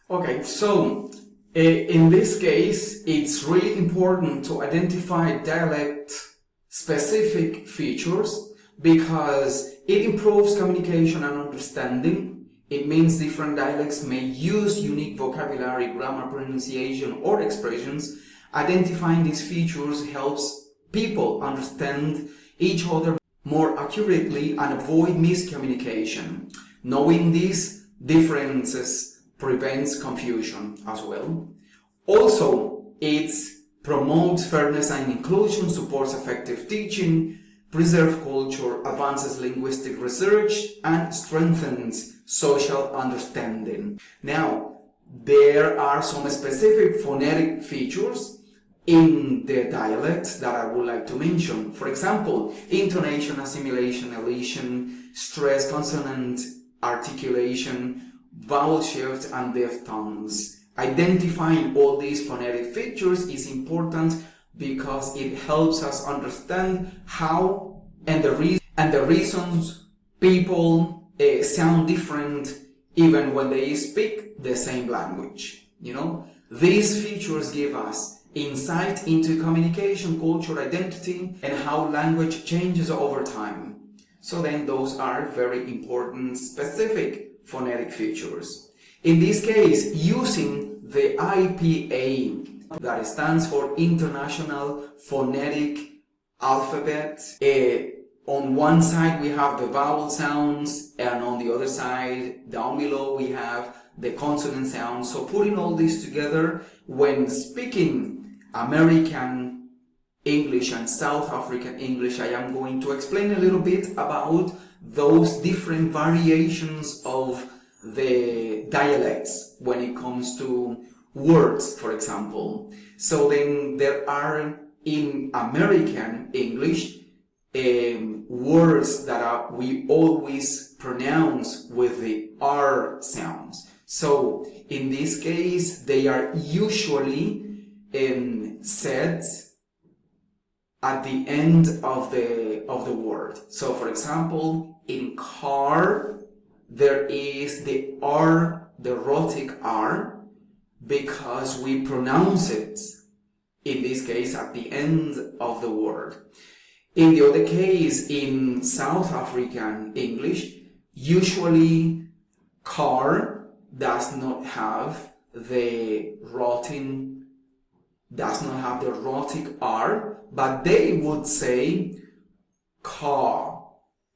Okay, so in this case, it's really important to identify dialect-specific features because it improves communication and understanding. It means different dialects may use unique vocabulary, grammar, pronunciation, or expressions. Identifying these features helps people understand each other more accurately and avoid miscommunication. Knowing these differences prevents confusion as well. Also, it promotes fairness and inclusion, supports effective teaching, preserves culture, advances linguistic research, and strengthens social understanding. Now, there are some specific phonetic features in the dialects that I would like to mention. For example, intonation, assimilation, elision, stress, consonant articulation, vowel shift, and diphthongs. Identifying all these phonetic features is important because it helps us understand how and the reasons people sound different even when they speak the same language. These features give us insight into communication, culture, identity, and how language changes over time. So then those are very important specific phonetic features. In this case, using the IPA, that stands for International Phonetic Alphabet. On one side we have the vowel sounds, and on the other side, down below, we have the consonant sounds. So putting all this together, when speaking American English and South African English, I am going to explain a little bit about those different variations of the dialects when it comes to words, for example. So then there are in American English words that we always pronounce with the R sounds. So in this case, they are usually said at the end of the word. So for example, in car, there is the R, the rhotic R, because we pronounce it, in this case, at the end of the word. In the other case, in South African English, usually car does not have the rhotic R, but they would say car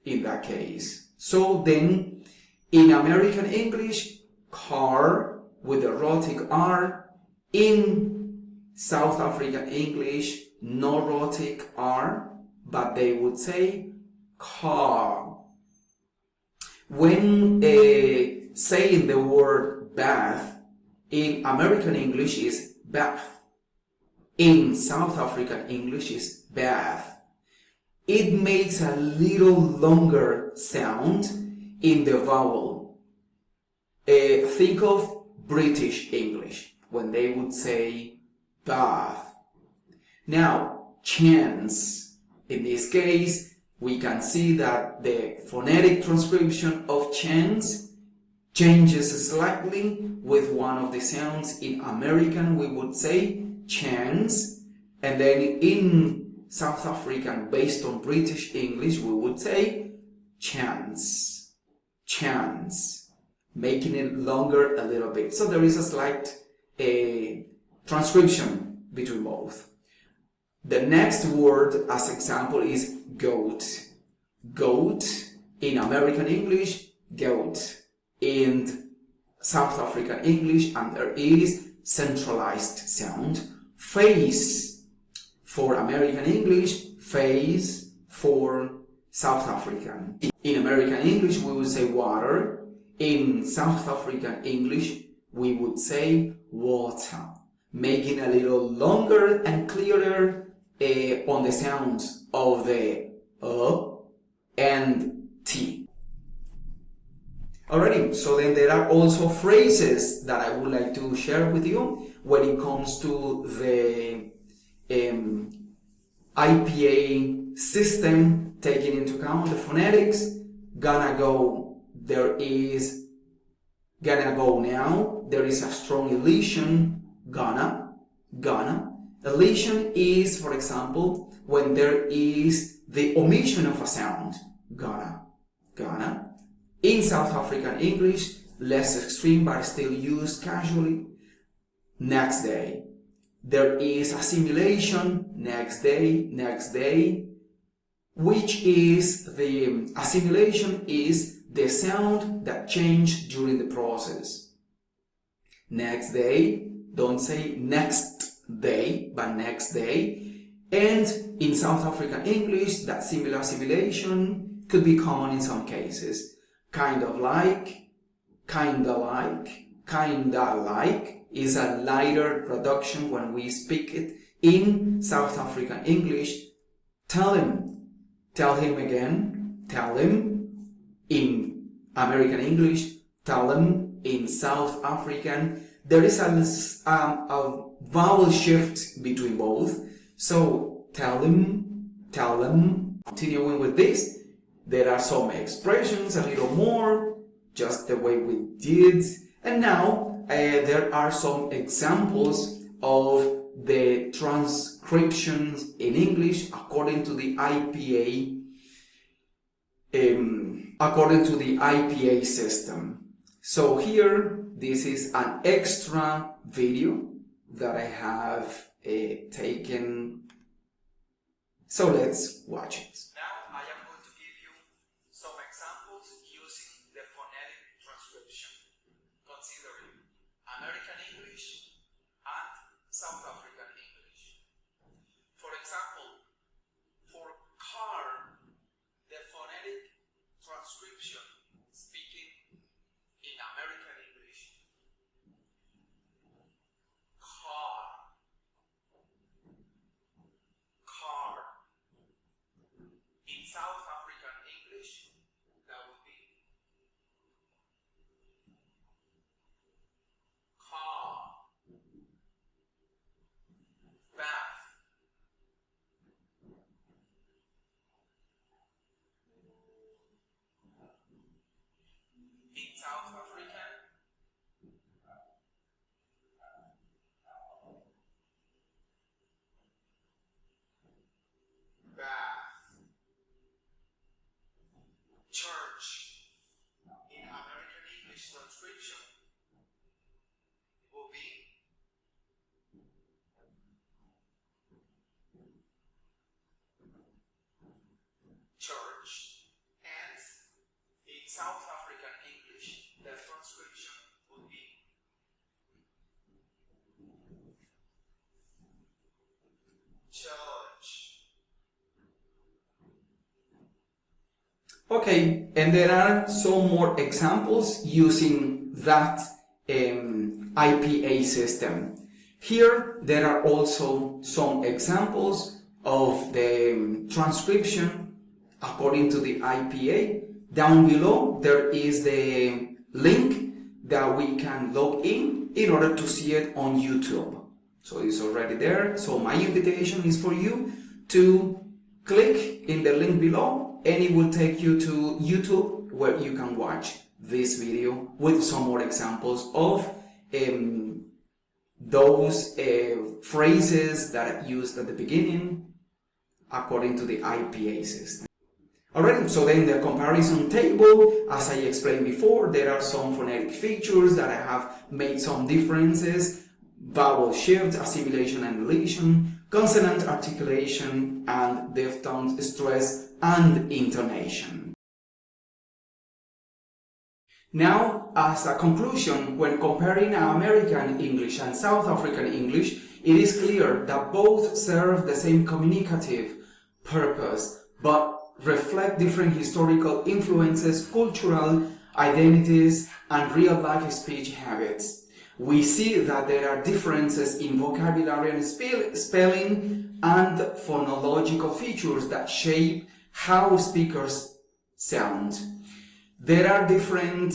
in that case. So then, in American English, car with the rhotic R. In South African English, no rhotic R, but they would say car. When saying the word bath, in American English is bath. In South African English is bath. It makes a little longer sound in the vowel. Think of British English when they would say bath. Now, chance. In this case, we can see that the phonetic transcription of chance changes slightly with one of the sounds. In American, we would say chance, and then in South African, based on British English, we would say chance, chance, making it longer a little bit. So there is a slight transcription between both. The next word as example is goat. Goat in American English, goat. In South African English, and there is centralized sound. Face for American English, face for South African. In American English, we would say water. In South African English, we would say water, making a little longer and clearer on the sounds of the and T. Alrighty, so then there are also phrases that I would like to share with you when it comes to the IPA system, taking into account the phonetics. There is Gonna go now. There is a strong elision, gonna, gonna. Elision is, for example, when there is the omission of a sound, gonna, gonna. In South African English, less extreme but still used casually, next day. There is assimilation, next day, which is the assimilation is the sound that changed during the process. Next day, don't say next day, but next day. And in South African English, that similar assimilation could be common in some cases. Kind of like, kinda like, kinda like is a lighter production when we speak it in South African English. Tell him again, tell him in American English, tell him in South African. There is a vowel shift between both. So tell him. Continuing with this, there are some expressions, a little more, just the way we did. And now there are some examples of the transcriptions in English according to the IPA system. So here, this is an extra video that I have taken. So let's watch it. Now I am going to give you some examples using the phonetic transcription, considering American English and South African English. For example, for car, the phonetic transcription speaking in American English. Car. In South African English, that would be car. Bath. In South African, bath. Church. In American English transcription, it will be church, and in South African English, the transcription would be church. Okay, and there are some more examples using that IPA system. Here, there are also some examples of the transcription according to the IPA. Down below, there is the link that we can log in order to see it on YouTube. So it's already there. So my invitation is for you to click in the link below, and it will take you to YouTube where you can watch this video with some more examples of those phrases that are used at the beginning according to the IPA system. Alright, so then the comparison table, as I explained before, there are some phonetic features that I have made some differences: vowel shift, assimilation and elision, consonant articulation, and diphthong stress and intonation. Now, as a conclusion, when comparing American English and South African English, it is clear that both serve the same communicative purpose, but reflect different historical influences, cultural identities, and real-life speech habits. We see that there are differences in vocabulary and spelling and phonological features that shape how speakers sound. There are different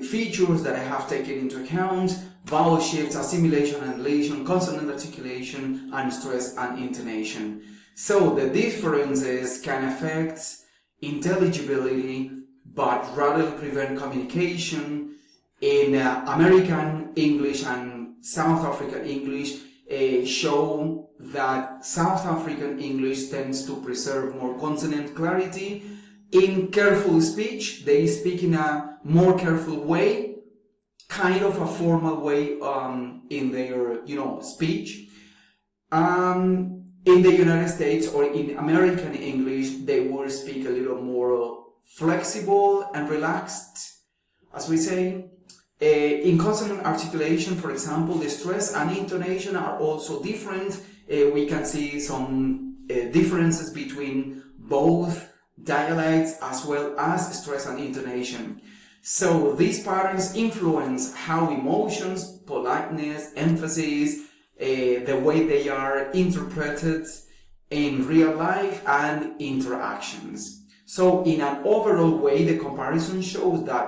features that I have taken into account: vowel shifts, assimilation and elision, consonant articulation, and stress and intonation. So the differences can affect intelligibility, but rather prevent communication in American English and South African English show that South African English tends to preserve more consonant clarity. In careful speech, they speak in a more careful way, kind of a formal way in their, speech. In the United States or in American English, they will speak a little more flexible and relaxed, as we say. In consonant articulation, for example, the stress and intonation are also different. We can see some differences between both dialects as well as stress and intonation. So these patterns influence how emotions, politeness, emphasis, the way they are interpreted in real life and interactions. So in an overall way, the comparison shows that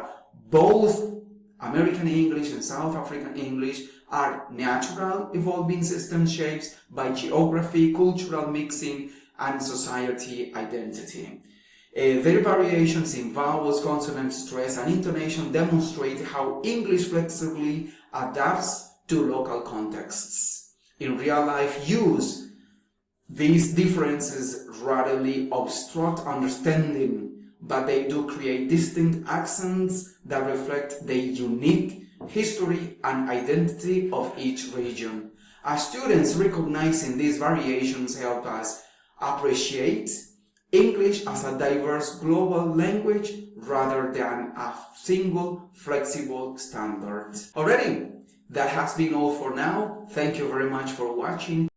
both American English and South African English are natural evolving system shapes by geography, cultural mixing, and society identity. Their variations in vowels, consonant stress, and intonation demonstrate how English flexibly adapts to local contexts. In real life use, these differences rarely obstruct understanding, but they do create distinct accents that reflect the unique history and identity of each region. As students, recognizing these variations help us appreciate English as a diverse global language rather than a single flexible standard. Alrighty, that has been all for now. Thank you very much for watching.